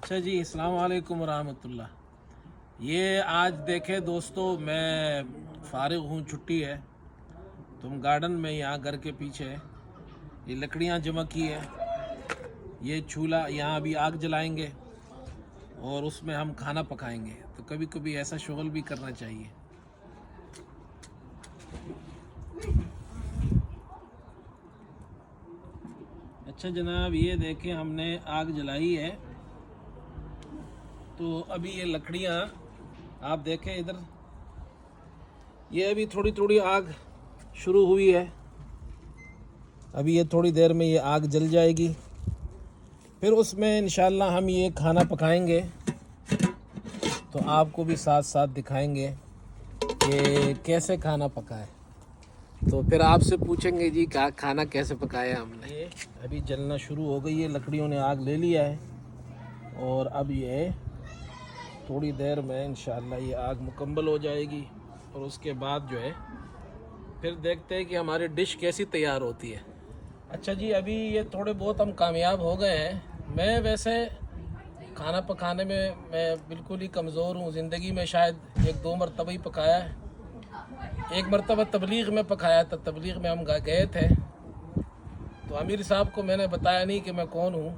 अच्छा जी, अस्सलाम वालेकुम रहमतुल्लाह। ये आज देखे दोस्तों, मैं फ़ारिग हूँ, छुट्टी है, तो हम गार्डन में यहाँ घर के पीछे ये लकड़ियाँ जमा की है। ये चूल्हा, यहाँ अभी आग जलाएंगे और उसमें हम खाना पकाएंगे। तो कभी कभी ऐसा शुगल भी करना चाहिए। अच्छा जनाब, ये देखें हमने आग जलाई है। तो अभी ये लकड़ियाँ आप देखें इधर, ये अभी थोड़ी थोड़ी आग शुरू हुई है। अभी ये थोड़ी देर में ये आग जल जाएगी, फिर उसमें इंशाल्लाह हम ये खाना पकाएंगे। तो आपको भी साथ साथ दिखाएंगे कि कैसे खाना पकाए। तो फिर आपसे पूछेंगे जी क्या खाना कैसे पकाया हमने। ये अभी जलना शुरू हो गई है, लकड़ियों ने आग ले लिया है और अब ये थोड़ी देर में इंशाल्लाह ये आग मुकम्मल हो जाएगी और उसके बाद जो है फिर देखते हैं कि हमारी डिश कैसी तैयार होती है। अच्छा जी, अभी ये थोड़े बहुत हम कामयाब हो गए हैं। मैं वैसे खाना पकाने में मैं बिल्कुल ही कमज़ोर हूँ। ज़िंदगी में शायद एक दो मरतबा ही पकाया है। एक मरतबा तबलीग में पकाया था। तबलीग में हम गए थे, तो अमीर साहब को मैंने बताया नहीं कि मैं कौन हूँ।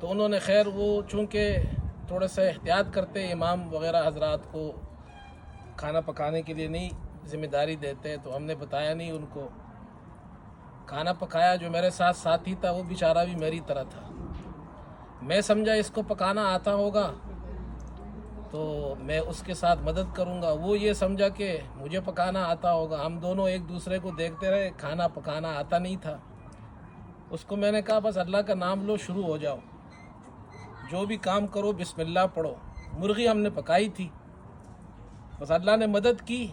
तो उन्होंने खैर वो चूँकि थोड़ा सा एहतियात करते, इमाम वगैरह हजरात को खाना पकाने के लिए नहीं ज़िम्मेदारी देते, तो हमने बताया नहीं उनको। खाना पकाया। जो मेरे साथ साथी था वो बेचारा भी मेरी तरह था। मैं समझा इसको पकाना आता होगा तो मैं उसके साथ मदद करूंगा। वो ये समझा कि मुझे पकाना आता होगा। हम दोनों एक दूसरे को देखते रहे। खाना पकाना आता नहीं था उसको। मैंने कहा बस अल्लाह का नाम लो, शुरू हो जाओ, जो भी काम करो बिस्मिल्लाह पढ़ो। मुर्गी हमने पकाई थी, बस अल्लाह ने मदद की।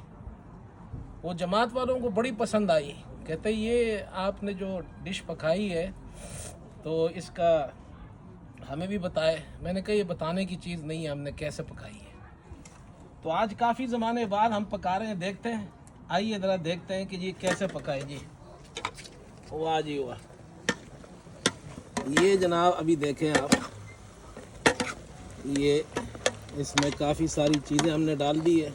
वो जमात वालों को बड़ी पसंद आई। कहते ये आपने जो डिश पकाई है तो इसका हमें भी बताए। मैंने कहा ये बताने की चीज़ नहीं है, हमने कैसे पकाई है। तो आज काफ़ी ज़माने बाद हम पका रहे हैं, देखते हैं। आइए ज़रा देखते हैं कि जी कैसे पकाए जी। वाह जी वाह। ये जनाब अभी देखें आप, ये इसमें काफ़ी सारी चीज़ें हमने डाल दी है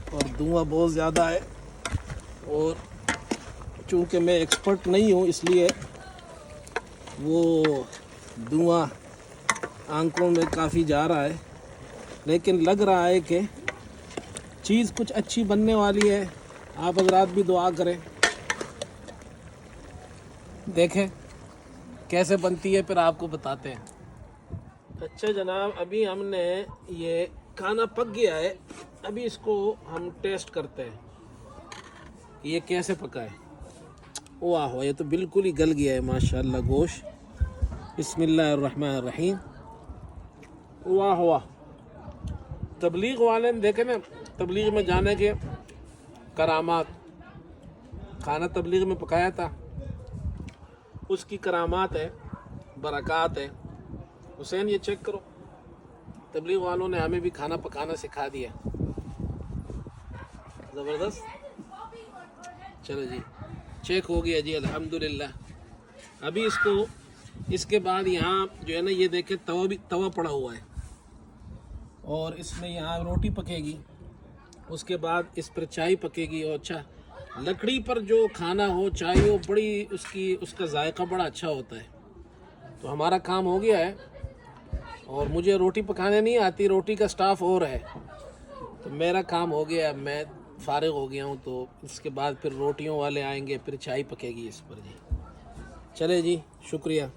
और धुआं बहुत ज़्यादा है। और चूँकि मैं एक्सपर्ट नहीं हूँ इसलिए वो धुआं आंखों में काफ़ी जा रहा है, लेकिन लग रहा है कि चीज़ कुछ अच्छी बनने वाली है। आप हजरात भी दुआ करें, देखें कैसे बनती है, फिर आपको बताते हैं। अच्छा जनाब, अभी हमने ये खाना पक गया है। अभी इसको हम टेस्ट करते हैं ये कैसे पका है। वाह, ये तो बिल्कुल ही गल गया है माशाल्लाह गोश्त। बिस्मिल्लाहिर्रहमानिर्रहीम। वाह वाह। तबलीग वाले ने देखे ना, तबलीग में जाने के करामात। खाना तबलीग में पकाया था, उसकी करामात है, बरक़ात है। हुसैन ये चेक करो, तबलीग वालों ने हमें भी खाना पकाना सिखा दिया। ज़बरदस्त। चलो जी, चेक हो गया जी, अल्हम्दुलिल्लाह। अभी इसके बाद यहाँ जो है ना, ये देखे तवा पड़ा हुआ है और इसमें यहाँ रोटी पकेगी। उसके बाद इस पर चाय पकेगी। और अच्छा, लकड़ी पर जो खाना हो, चाय हो, बड़ी उसका जायका बड़ा अच्छा होता है। तो हमारा काम हो गया है और मुझे रोटी पकाने नहीं आती, रोटी का स्टाफ और है, तो मेरा काम हो गया। मैं फ़ारिग हो गया हूँ। तो इसके बाद फिर रोटियों वाले आएंगे, फिर चाय पकेगी इस पर जी। चले जी, शुक्रिया।